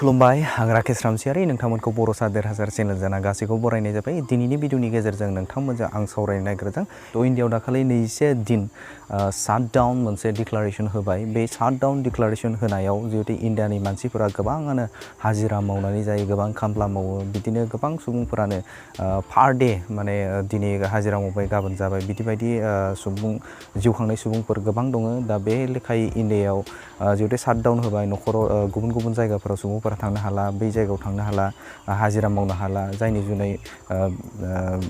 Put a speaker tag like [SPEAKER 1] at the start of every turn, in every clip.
[SPEAKER 1] खुलुमबाय आं राकेश रामसियारि नोंथांमोनखौ बर' सादेर हाजार चेनेल जाना गासैखौ बरायनाय जाबाय दिनैनि भिडिअनि गेजेरजों नोंथांमोनजों आं सावरायनो नागिरदों थ' इन्डियायाव दाखालि 20 दिन शाटडाउन मोनसे डिक्लारेशन होबाय बे शाटडाउन डिक्लारेशन होनायाव जिहेतु इन्डियानि मानसिफोरा गोबाङानो हाजिरा मावनानै जायो गोबां खामला मावो बिदिनो गोबां सुबुंफोरानो पार डे माने दिनै हाजिरा मावबाय गाबोन जाबाय बिदि सुबुं जिउ खांनाय सुबुंफोर गोबां दङ दा बे लेखायै इन्डियायाव जिहेतु शाटडाउन होबाय न'खराव गुबुन जायगाफोराव सुबुंफोरा थांनो हाला बै जायगायाव थांनो हाला हाजिरा मावनो हाला जायनि जुनै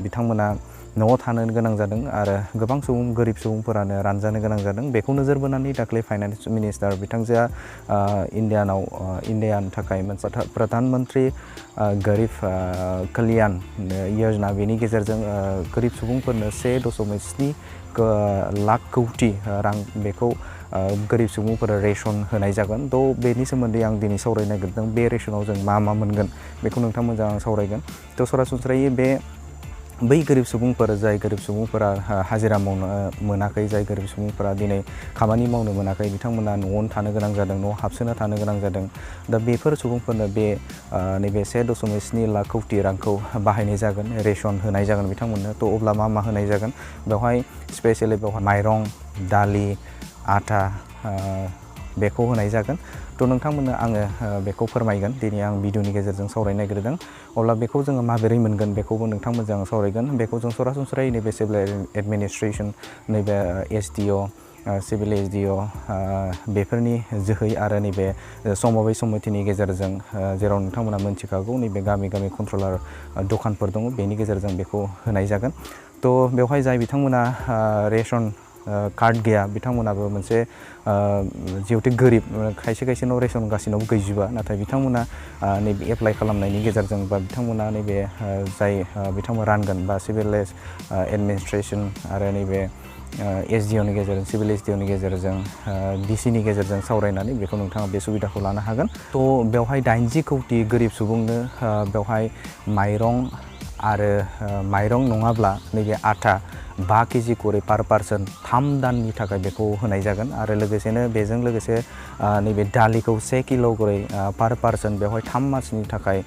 [SPEAKER 1] बिथांमोना न'आव थानो गोनां जादों आरो गोबां गोरिब सुबुंफोरानो रानजानो गोनां जादों बेखौ नोजोर बोनानै दाख्लै फाइनान्स मिनिस्टार बिथांजोआ इन्डियानि थाखाय मोनसे प्रधान मन्त्रि गरिब कल्याण योजना बेनि गेजेरजों गोरिब सुबुंफोरनो 1.7 लाख कौटि रां बेखौ गोरिब सुबुंफोरा रेशन होनाय जागोन थ' बेनि सोमोन्दै आं दिनै सावरायनो नागिरदों बे रेशनाव जों मा मोनगोन बेखौ नोंथांमोनजों आं सावरायगोन थ' सरासनस्रायै बै गोरिब सुबुंफोर जाय गोरिब सुबुंफोरा हाजिरा मावनो मोनाखै जाय गोरिब सुबुंफोरा दिनै खामानि मावनो मोनाखै बिथांमोना न'आवनो थानो गोनां जादों न'आव हाबसोना थानो गोनां जादों दा बेफोर सुबुंफोरनो नैबे 1.7 लाख कौटि रांखौ बाहायनाय जागोन रेशन होनाय जागोन बिथांमोननो थ' अब्ला मा होनाय जागोन बेवहाय स्पेशेलि बेवहाय माइरं दालि आटा बेखौ होनाय जागोन थ' नोंथांमोननो आङो बेखौ फोरमायगोन दिनै आं भिडिअनि गेजेरजों सावरायनो नागिरदों अब्ला बेखौ जोङो माबोरै मोनगोन बेखौबो नोंथांमोनजों आं सावरायगोन बेखौ जों सरासनस्रायै नैबे सिभिल एडमिनिस्ट्रेसन नैबे एसडिअ सिभिल एसडिअ बेफोरनि जोहै आरो नैबे समबाय समितिनि गेजेरजों जेराव नोंथांमोना मोनथिखागौ नैबे गामि कन्ट्रलार दखानफोर दङ बेनि गेजेरजों बेखौ होनाय जागोन थ' बेवहाय जाय बिथांमोना रेशन कार्ड गैया बिथांमोनाबो मोनसे जिहेतु गोरिब खायसेनाव रेशन गासिनावबो गैजोबा नाथाय बिथांमोना नैबे एप्लाइ खालामनायनि गेजेरजों बा बिथांमोना नैबे जाय बिथांमोना रानगोन बा सिभिल एडमिनिस्ट्रेसन आरो नैबे एसडिअनि गेजेरजों सिभिल एसडिअनि गेजेरजों डिसिनि गेजेरजों सावरायनानै बेखौ नोंथाङा बे सुबिदाखौ लानो हागोन थ' बेवहाय 80 कौटि गोरिब सुबुंनो बेवहाय माइरं आरो माइरं नङाब्ला नैबे आटा 5 केजि करै पार पार्सन 3 दाननि थाखाय बेखौ होनाय जागोन आरो लोगोसेनो बेजों लोगोसे नैबे दालिखौ 1 किल' करै पार पार्सन बेवहाय 3 मासनि थाखाय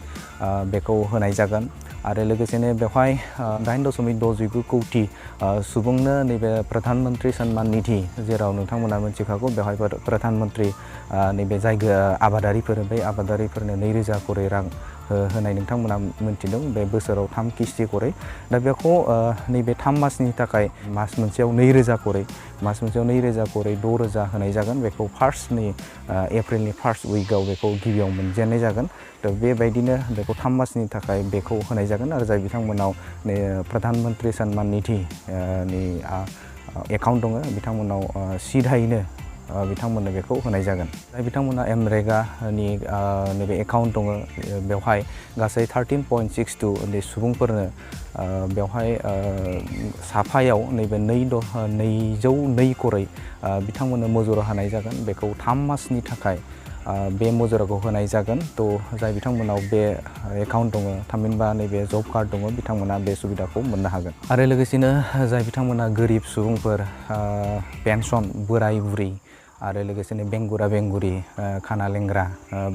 [SPEAKER 1] बेखौ होनाय जागोन आरो लोगोसेनो बेवहाय 8.69 कौटि सुबुंनो नैबे प्रधान मन्त्रि सन्मान निधि जेराव नोंथांमोना मोनथिखागौ बेवहाय प्रधान मन्त्रि नैबे जाय आबादारिफोर बै आबादारिफोरनो 2,000 करै रां होनाय नोंथांमोना मोनथिदों बे बोसोराव 3 किस्ति करै दा बेखौ नैबे 3 मासनि थाखाय मास मोनसेयाव 2,000 करै मास मोनसेयाव 2,000 करै 6,000 होनाय जागोन बेखौ एप्रिलनि फार्स्ट उइकआव बेखौ गिबियाव मोनजेननाय जागोन थ' बेबायदिनो बेखौ 3 मासनि थाखाय बेखौ होनाय जागोन आरो जाय बिथांमोनाव प्रधान मन्त्रि सन्मान निधि नि एकाउन्ट दङ बिथांमोनाव सिदायैनो बिथांमोननो बेखौ होनाय जागोन जाय बिथांमोना एमरेगानि नैबे एकाउन्ट दङ बेवहाय गासै 13.62 सुबुंफोरनो बेवहाय साफायाव नैबे 202 करै बिथांमोननो मजुरा होनाय जागोन बेखौ 3 मासनि थाखाय बे मजुराखौ होनाय जागोन थ' जाय बिथांमोनाव बे एकाउन्ट दङ थामहिनबा नैबे जब कार्ड दङ बिथांमोना बे सुबिदाखौ मोननो हागोन आरो लोगोसेनो जाय बिथांमोना गोरिब सुबुंफोर पेन्सन बोराय बुरै आरो लोगोसेनो बेंगुरि खाना लेंग्रा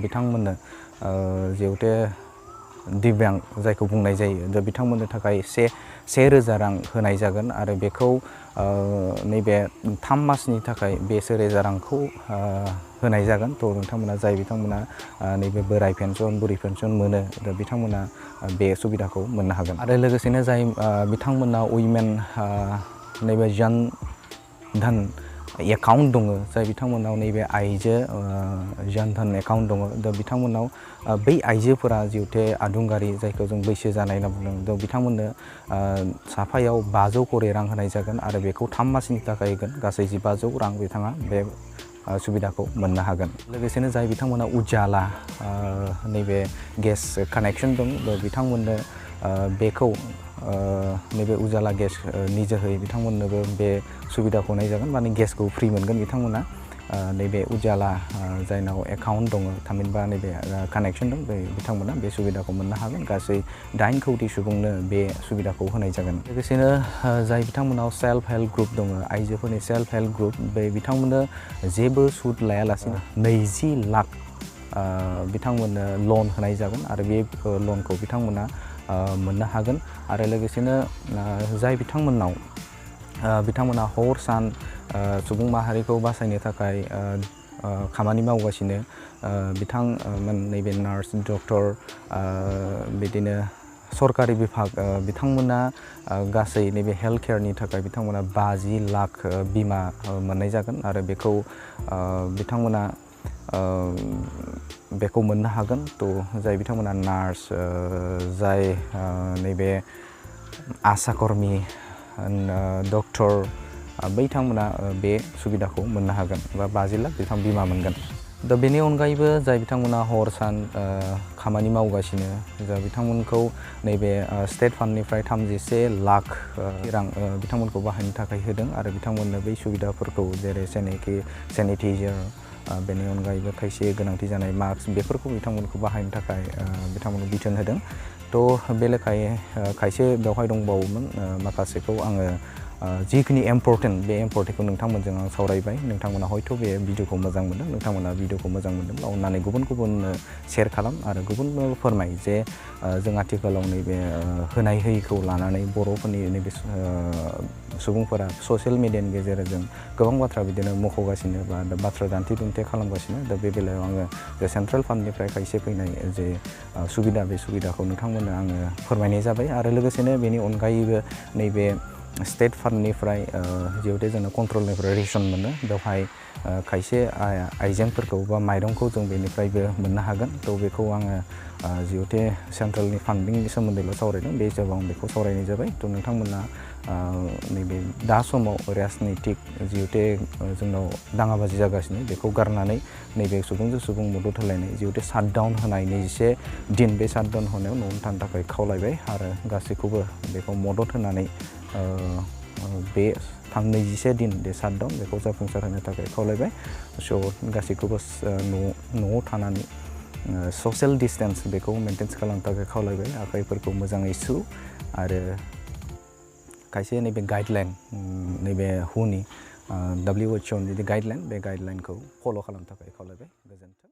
[SPEAKER 1] बिथांमोननो जिहेतु दिव्यांग जायखौ बुंनाय जायो दा बिथांमोननो थाखाय 1,000 रां होनाय जागोन आरो बेखौ नैबे 3 मासनि थाखाय बे 1,000 रांखौ होनाय जागोन थ' नोंथांमोना जाय बिथांमोना नैबे बोराय पेन्सन बुरि पेन्सन मोनो दा बिथांमोना बे सुबिदाखौ मोननो हागोन आरो लोगोसेनो जाय बिथांमोना उइमेन नैबे जन धन एकाउन्ट दङ जाय बिथांमोनाव नैबे आइजो जन धन एकाउन्ट दङ दा बिथांमोनाव बै आइजोफोरा जिहेतु आदुंगारि जायखौ जों बैसो जानाय होनना बुंदों दा बिथांमोननो साफायाव 500 करै रां होनाय जागोन आरो बेखौ 3 मासनि थाखाय होगोन गासै 1,500 रां बिथाङा बे सुबिदाखौ मोननो हागोन लोगोसेनो जाय बिथांमोना उजाला नैबे गेस कानेक्सन दं बिथांमोननो बेखौ नैबे उजाला गेसनि जोहै बिथांमोननोबो बे सुबिदाखौ होनाय जागोन माने गेसखौ फ्रि मोनगोन बिथांमोना नैबे उजाला जायनाव एकाउन्ट दङ थामहिनबा नैबे कानेक्सन दं बिथांमोना बे सुबिदाखौ मोननो हागोन गासै 8 कौटि सुबुंनो बे सुबिदाखौ होनाय जागोन लोगोसेनो जाय बिथांमोनाव सेल्फ हेल्प ग्रुप दङ आइजोफोरनि सेल्फ हेल्प ग्रुप बे बिथांमोननो जेबो सुद लायालासिनो 20 लाख बिथांमोननो लन होनाय जागोन आरो बे लनखौ बिथांमोना मोननो हागोन आरो लोगोसेनो जाय बिथांमोना हर सान सुबुं माहारिखौ बासायनो थाखाय खामानि मावगासिनो बिथांमोन नैबे नार्स डक्टर बिदिनो सरकारि बिभाग बिथांमोना गासै नैबे हेल्थ केयारनि थाखाय बिथांमोना 50 लाख बीमा मोननाय जागोन आरो बेखौ बिथांमोना बेखौ मोननो हागोन थ' जाय बिथांमोना नार्स जाय नैबे आशा कर्मी डक्टर बिथांमोना बे सुबिदाखौ मोननो हागोन बा 50 लाख बिथां बीमा मोनगोन। दा बेनि अनगायैबो जाय बिथांमोना हर सान खामानि मावगासिनो बिथांमोनखौ नैबे स्टेट फान्डनिफ्राय 31 लाख रां बिथांमोनखौ बाहायनो थाखाय होदों आरो बिथांमोननो बै सुबिदाफोरखौ जेरै सेनिटाइजार बेनि अनगायैबो खायसे गोनांथि जानाय मास्क बेफोरखौ बिथांमोनखौ बाहायनो थाखाय बिथांमोनखौ बिथोन होदों। थ' बे लेखायै खायसे बेवहाय दंबावोमोन माखासेखौ आङो जिखिनि इम्परटेन्ट बे इम्परटेन्टखौ नोंथांमोनजों आं सावरायबाय। नोंथांमोना हयथ' बे भिडिअखौ मोजां मोनदों, नोंथांमोना भिडिअखौ मोजां मोनदोंब्ला अननानै गुबुननो शेयार खालाम आरो गुबुननो फोरमाय जे जों आथिखालाव नैबे होनाय होयिखौ लानानै बर'फोरनि नैबे सुबुंफोरा ससियेल मिडियानि गेजेरजों गोबां बाथ्रा बिदिनो मख'गासिनो बा बाथ्रा दान्थे खालामगासिनो। दा बे बेलायाव आङो जे सेन्ट्रेल फान्डनिफ्राय खायसे फैनाय जे सुबिदा बे सुबिदाखौ नोंथांमोननो आङो फोरमायनाय जाबाय आरो लोगोसेनो बेनि अनगायैबो नैबे स्टेट फान्डनिफ्राय जिहेतु जोंनो कन्ट्रलनिफ्राय रेसन मोनो बेवहाय खायसे आइजेंफोरखौ बा माइरंखौ जों बेनिफ्रायबो मोननो हागोन। थ' बेखौ आङो जिहेतु सेन्ट्रेलनि फान्डिंनि सोमोन्दैल' सावरायदों बे हिसाबाव आं बेखौ सावरायनाय जाबाय। थ' नोंथांमोना नैबे दा समाव राजनितिक जिहेतु जोंनाव दाङाबाजि जागासिनो बेखौ गारनानै नैबे सुबुंजों सुबुं मदद होलायनाय जिहेतु शाटडाउन होनाय 21 दिन बे शाटडाउन होनायाव न'आव थानो थाखाय खावलायबाय आरो गासैखौबो बेखौ मदद होनानै बे 21 दिन बे शाटडाउन बेखौ जाफुंसार होनो थाखाय खावलायबाय। स' गासैखौबो न'आव थानानै ससियेल डिस्टेन्स बेखौ मेनटेन खालामनो थाखाय खावलायबाय। आखाइफोरखौ मोजाङै सु आरो खायसे नैबे गाइडलाइन नैबे WHO नि WHO नि गाइडलाइन बे गाइडलाइनखौ फल' खालामनो थाखाय खावलायबाय। गोजोन्थों।